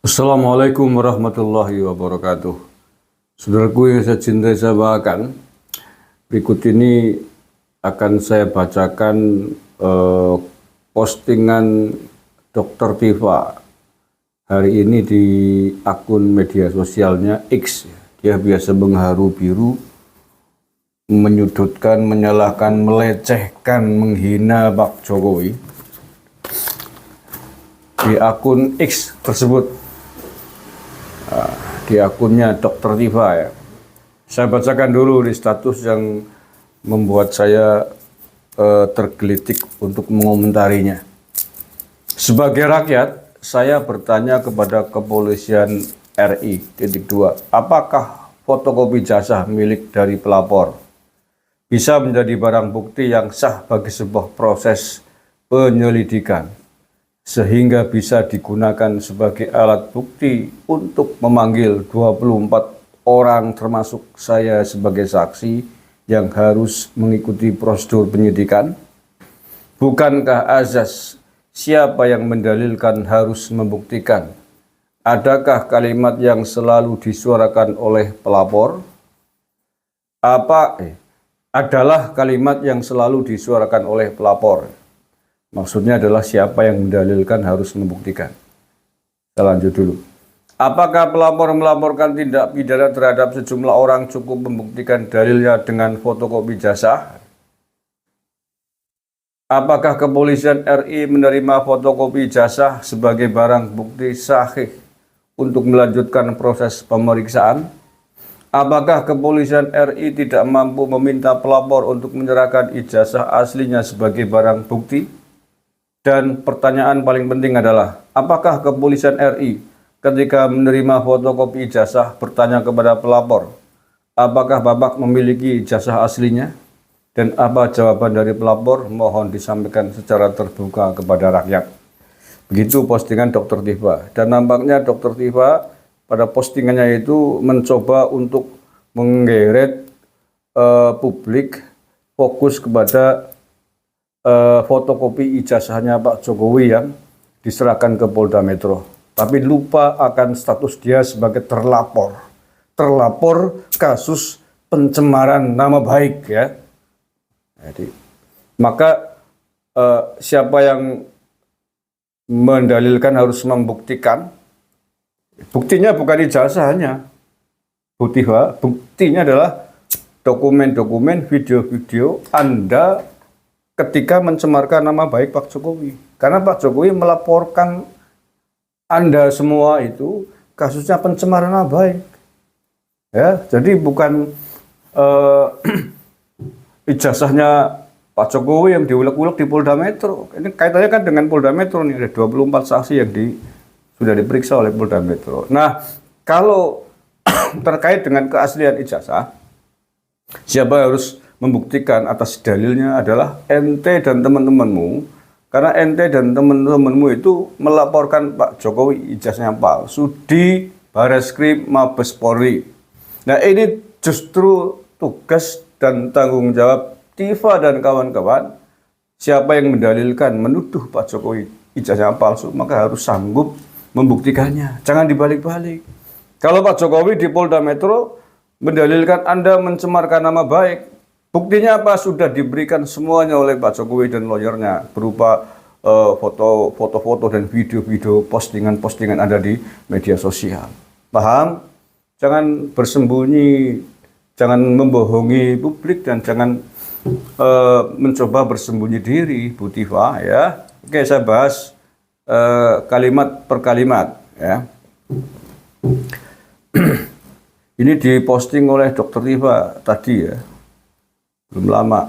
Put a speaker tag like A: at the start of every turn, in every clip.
A: Assalamualaikum warahmatullahi wabarakatuh. Saudaraku yang saya cintai, saya banggakan, berikut ini akan saya bacakan postingan Dr. Tifa hari ini di akun media sosialnya X. Dia biasa mengharu biru, menyudutkan, menyalahkan, melecehkan, menghina Pak Jokowi di akun X tersebut. Di akunnya Dr. Tifa ya. Saya bacakan dulu di status yang membuat saya tergelitik untuk mengomentarinya. Sebagai rakyat, saya bertanya kepada kepolisian RI, apakah fotokopi jasa milik dari pelapor bisa menjadi barang bukti yang sah bagi sebuah proses penyelidikan, sehingga bisa digunakan sebagai alat bukti untuk memanggil 24 orang termasuk saya sebagai saksi yang harus mengikuti prosedur penyidikan? Bukankah azas siapa yang mendalilkan harus membuktikan? Adakah kalimat yang selalu disuarakan oleh pelapor? Adalah kalimat yang selalu disuarakan oleh pelapor. Maksudnya adalah siapa yang mendalilkan harus membuktikan. Kita lanjut dulu. Apakah pelapor melaporkan tindak pidana terhadap sejumlah orang cukup membuktikan dalilnya dengan fotokopi jasa? Apakah kepolisian RI menerima fotokopi jasa sebagai barang bukti sahih untuk melanjutkan proses pemeriksaan? Apakah kepolisian RI tidak mampu meminta pelapor untuk menyerahkan ijazah aslinya sebagai barang bukti? Dan pertanyaan paling penting adalah, apakah kepolisian RI ketika menerima fotokopi ijazah bertanya kepada pelapor, apakah Bapak memiliki ijazah aslinya? Dan apa jawaban dari pelapor? Mohon disampaikan secara terbuka kepada rakyat. Begitu postingan Dr. Tifa. Dan nampaknya Dr. Tifa pada postingannya itu mencoba untuk menggeret publik fokus kepada fotokopi ijazahnya Pak Jokowi yang diserahkan ke Polda Metro, tapi lupa akan status dia sebagai terlapor kasus pencemaran nama baik ya. Jadi maka siapa yang mendalilkan harus membuktikan, buktinya bukan ijazahnya, buktinya adalah dokumen-dokumen, video-video Anda ketika mencemarkan nama baik Pak Jokowi. Karena Pak Jokowi melaporkan Anda semua itu kasusnya pencemaran nama baik. Ya, jadi bukan ijazahnya Pak Jokowi yang diulek-ulek di Polda Metro. Ini kaitannya kan dengan Polda Metro nih, ada 24 saksi yang sudah diperiksa oleh Polda Metro. Nah, kalau terkait dengan keaslian ijazah, siapa yang harus membuktikan atas dalilnya adalah ente dan teman-temanmu, karena ente dan teman-temanmu itu melaporkan Pak Jokowi ijazahnya palsu di Bareskrim Mabes Polri. Nah, ini justru tugas dan tanggung jawab Tifa dan kawan-kawan. Siapa yang mendalilkan menuduh Pak Jokowi ijazahnya palsu, maka harus sanggup membuktikannya. Jangan dibalik-balik. Kalau Pak Jokowi di Polda Metro mendalilkan Anda mencemarkan nama baik, buktinya apa? Sudah diberikan semuanya oleh Pak Jokowi dan lawyernya berupa foto-foto dan video-video postingan-postingan ada di media sosial. Paham? Jangan bersembunyi, jangan membohongi publik, dan jangan mencoba bersembunyi diri, Bu Tifa ya. Oke, saya bahas kalimat per kalimat ya. Ini diposting oleh Dr. Tifa tadi ya. Belum lama.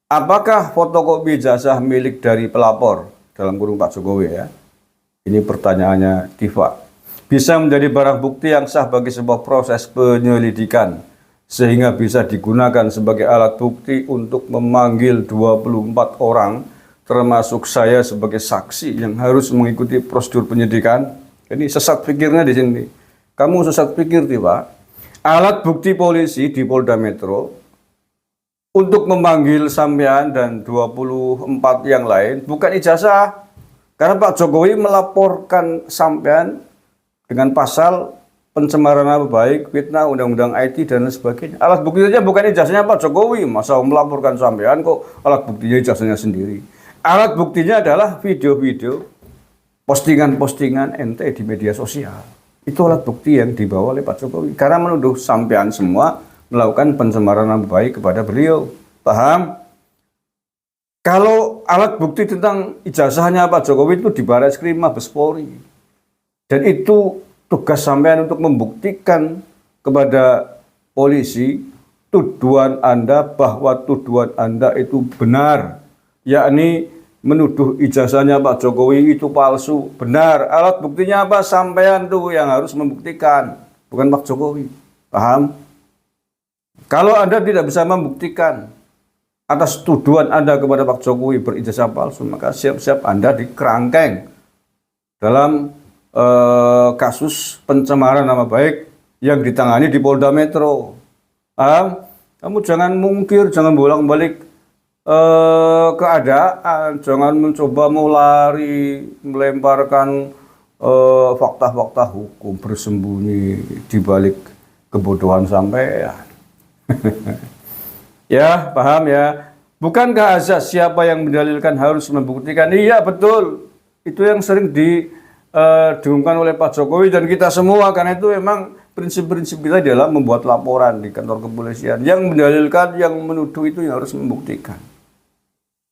A: Apakah fotokopi ijazah milik dari pelapor, dalam kurung Pak Jokowi ya? Ini pertanyaannya Tifa. Bisa menjadi barang bukti yang sah bagi sebuah proses penyelidikan, sehingga bisa digunakan sebagai alat bukti untuk memanggil 24 orang, termasuk saya sebagai saksi yang harus mengikuti prosedur penyidikan. Ini sesat pikirnya di sini. Kamu sesat pikir, Tifa. Alat bukti polisi di Polda Metro untuk memanggil sampean dan 24 yang lain bukan ijazah, Karena Pak Jokowi melaporkan sampean dengan pasal pencemaran nama baik, fitnah, undang-undang IT dan lain sebagainya. Alat bukti saja bukan ijazahnya Pak Jokowi, masa melaporkan sampean kok alat buktinya ijazahnya sendiri. Alat buktinya adalah video-video, postingan-postingan ente di media sosial. Itu alat bukti yang dibawa oleh Pak Jokowi. Karena menuduh sampean semua melakukan pencemaran nama baik kepada beliau. Paham? Kalau alat bukti tentang ijazahnya Pak Jokowi itu di Barreskrim Mabes Polri. Dan itu tugas sampean untuk membuktikan kepada polisi tuduhan Anda bahwa tuduhan Anda itu benar. Yakni menuduh ijazahnya Pak Jokowi itu palsu. Benar. Alat buktinya apa? Sampean tuh yang harus membuktikan. Bukan Pak Jokowi. Paham? Kalau Anda tidak bisa membuktikan atas tuduhan Anda kepada Pak Jokowi berijazah palsu, maka siap-siap Anda dikerangkeng dalam kasus pencemaran nama baik yang ditangani di Polda Metro. Kamu jangan mungkir, jangan bolak-balik keadaan, jangan mencoba mau lari, melemparkan fakta-fakta hukum bersembunyi di balik kebodohan sampean. Ya, paham ya? Bukankah azas siapa yang mendalilkan harus membuktikan? Iya, betul. Itu yang sering diumumkan oleh Pak Jokowi dan kita semua. Karena itu memang prinsip-prinsip kita adalah membuat laporan di kantor kepolisian. Yang mendalilkan, yang menuduh itu yang harus membuktikan.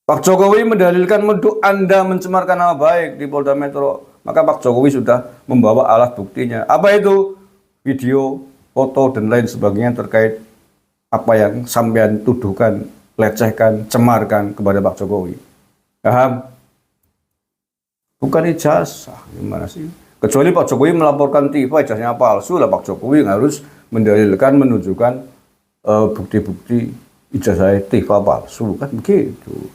A: Pak Jokowi mendalilkan menuduh Anda mencemarkan nama baik di Polda Metro. Maka Pak Jokowi sudah membawa alat buktinya. Apa itu? Video, foto, dan lain sebagainya terkait apa yang sampean tuduhkan, lecehkan, cemarkan kepada Pak Jokowi. Paham? Bukan ijazah, gimana sih? Kecuali Pak Jokowi melaporkan TV ijazahnya palsu, lah Pak Jokowi harus mendalilkan, menunjukkan bukti-bukti ijazah TV palsu, kan begitu.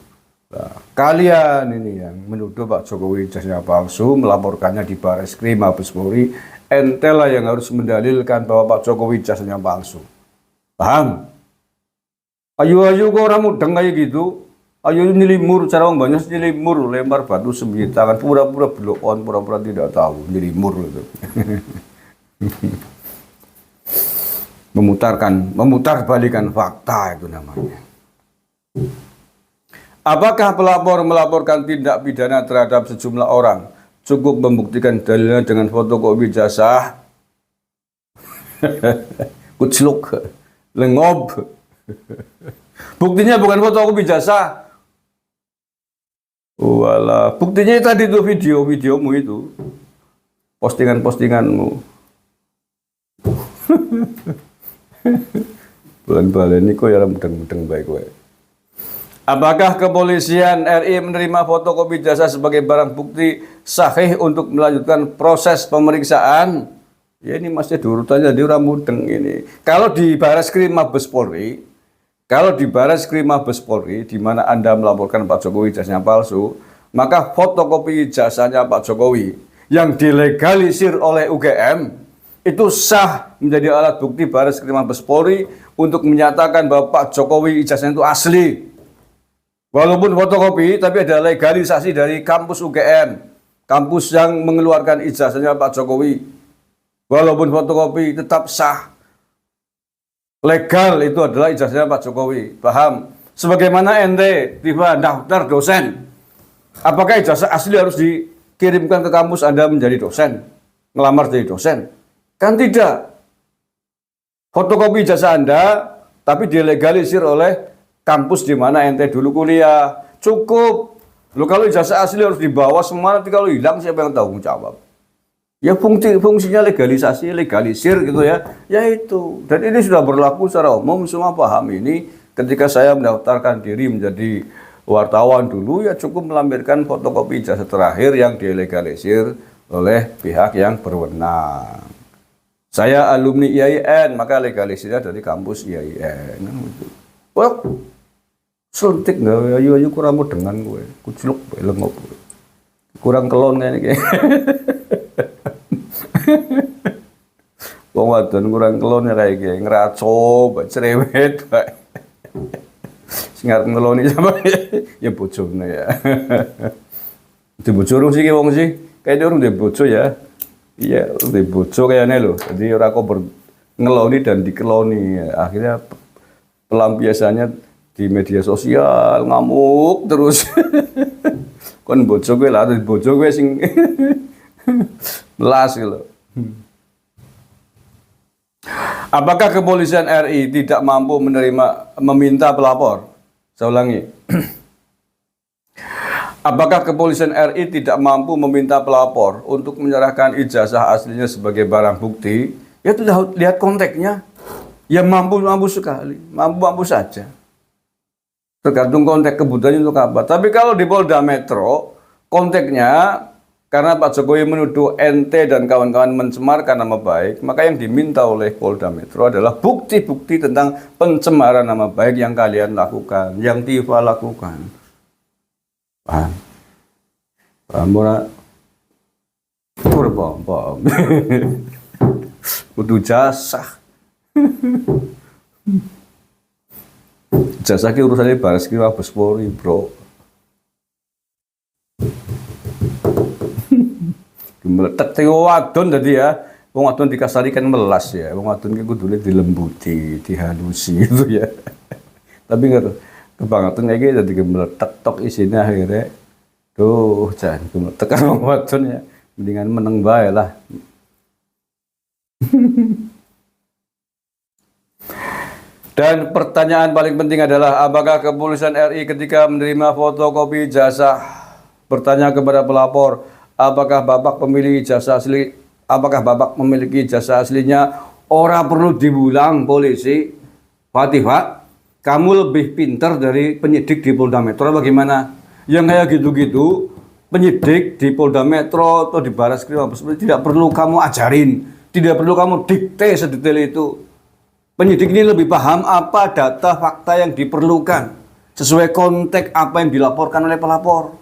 A: Nah, kalian ini yang menuduh Pak Jokowi ijazahnya palsu, melaporkannya di Barreskrim Mabes Polri, ente lah yang harus mendalilkan bahwa Pak Jokowi ijazahnya palsu. Paham? Ayo kok orang mudeng kayak gitu. Ayo nyelimur, cara orang banyak nyelimur, lempar batu sembunyi tangan, pura-pura blow on, pura-pura tidak tahu, nyelimur itu. Memutar balikan fakta itu namanya. Apakah pelapor melaporkan tindak pidana terhadap sejumlah orang cukup membuktikan dalilnya dengan fotokopi ijazah? Kucluk. Lengob. Buktinya bukan fotokopi ijazah. Walah, buktinya tadi tuh videomu itu. Postingan-postinganmu. Bulan-bulan ini kok ya mudeng-mudeng baik gue. Apakah kepolisian RI menerima fotokopi ijazah sebagai barang bukti sahih untuk melanjutkan proses pemeriksaan? Ya ini masih diurutannya di orang mudeng ini. Kalau di Barreskrim Mabes Polri, di mana Anda melaporkan Pak Jokowi ijazahnya palsu, maka fotokopi ijazahnya Pak Jokowi yang dilegalisir oleh UGM itu sah menjadi alat bukti Barreskrim Mabes Polri untuk menyatakan bahwa Pak Jokowi ijazahnya itu asli. Walaupun fotokopi, tapi ada legalisasi dari kampus UGM, kampus yang mengeluarkan ijazahnya Pak Jokowi. Walaupun fotokopi tetap sah. Legal itu adalah ijazahnya Pak Jokowi. Paham? Sebagaimana ente tiba daftar dosen. Apakah ijazah asli harus dikirimkan ke kampus Anda menjadi dosen? Ngelamar jadi dosen? Kan tidak. Fotokopi ijazah Anda, tapi dilegalisir oleh kampus di mana ente dulu kuliah. Cukup. Loh, kalau ijazah asli harus dibawa semua, nanti kalau hilang siapa yang tanggung jawab? Ya fungsinya legalisir gitu ya. Ya itu. Dan ini sudah berlaku secara umum, semua paham ini. Ketika saya mendaftarkan diri menjadi wartawan dulu, ya cukup melampirkan fotokopi ijazah terakhir yang dilegalisir oleh pihak yang berwenang. Saya alumni IAIN, maka legalisirnya dari kampus IAIN. Wah, selentik nggak? Ayo kurang mau dengan gue, kucluk, lengop, kurang kelon kayaknya. Wong wadon kurang kelon ya kayak gini, ngeraco, cerewet, sing arep ngeloni sama ya bojone ya. Di bojo urung sih wong sih. Kayaknya urung di bojo ya. Iya, di bojo kayaknya loh. Jadi ora kok ngeloni dan dikeloni. Akhirnya pelampiasannya di media sosial ngamuk terus. Kon bojo gue lah, di bojo gue sing melas gitu. Apakah kepolisian RI tidak mampu meminta pelapor? Saya ulangi. Apakah kepolisian RI tidak mampu meminta pelapor untuk menyerahkan ijazah aslinya sebagai barang bukti? Ya sudah lihat konteksnya. Ya mampu sekali, mampu saja. Tergantung konteks kebutuhannya untuk apa. Tapi kalau di Polda Metro, konteksnya karena Pak Jokowi menuduh ente dan kawan-kawan mencemarkan nama baik, maka yang diminta oleh Polda Metro adalah bukti-bukti tentang pencemaran nama baik yang kalian lakukan, yang Tiva lakukan. Paham? Paham ora? Paham. Kudu jasa. Jasa ki urusannya Baris Krim Mabes Polri, bro. Meletak teko wadon tadi ya. Wong wadon dikasarikan melas ya. Wong wadon ki kudune dilembuti, dihalusi gitu ya. Tapi enggak kebangetan iki dadi meletak tok isine akhirnya. Duh, jan meletak wong wadon ya. Mendingan meneng bae lah. Dan pertanyaan paling penting adalah apakah kepolisian RI ketika menerima fotokopi ijazah bertanya kepada pelapor, apakah Bapak memiliki ijazah asli? Apakah Bapak memiliki ijazah aslinya? Ora perlu diulang polisi. Pak, kamu lebih pintar dari penyidik di Polda Metro bagaimana? Yang kayak gitu-gitu penyidik di Polda Metro atau di Baris Krim Mabes Polri tidak perlu kamu ajarin, tidak perlu kamu dikte sedetail itu. Penyidik ini lebih paham apa data fakta yang diperlukan sesuai konteks apa yang dilaporkan oleh pelapor.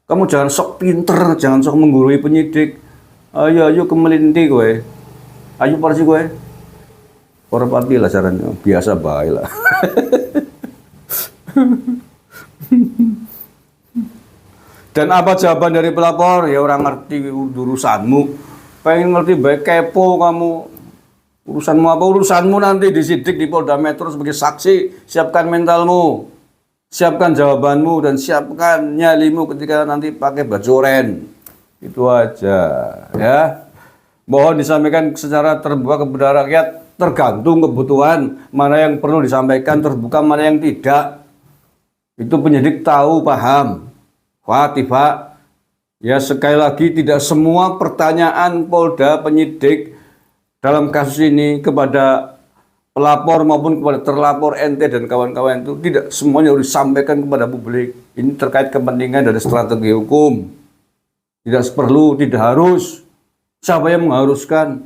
A: Kamu jangan sok pinter, jangan sok menggurui penyidik. Ayo kemelinti gue. Ayo parsi gue. Orang pati lah caranya, biasa baik lah. Dan apa jawaban dari pelapor? Ya orang ngerti urusanmu. Pengen ngerti baik kepo kamu. Urusanmu apa? Urusanmu nanti disidik di Polda Metro sebagai saksi. Siapkan mentalmu, siapkan jawabanmu, dan siapkan nyalimu ketika nanti pakai baju oranye. Itu aja ya. Mohon disampaikan secara terbuka kepada rakyat, tergantung kebutuhan, mana yang perlu disampaikan terbuka, mana yang tidak. Itu penyidik tahu, paham. Tiva, ya sekali lagi tidak semua pertanyaan Polda penyidik dalam kasus ini kepada pelapor maupun kepada terlapor ente dan kawan-kawan itu tidak semuanya harus disampaikan kepada publik. Ini terkait kepentingan dari strategi hukum. Tidak perlu, tidak harus. Siapa yang mengharuskan?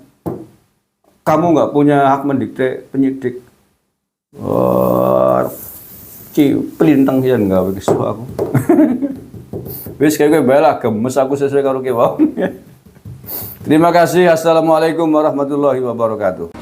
A: Kamu nggak punya hak mendikte penyidik. Pelintang ya nggak begitu aku. Wis kayak gue bela gemes aku sesuai karo ki wae. Terima kasih. Assalamualaikum warahmatullahi wabarakatuh.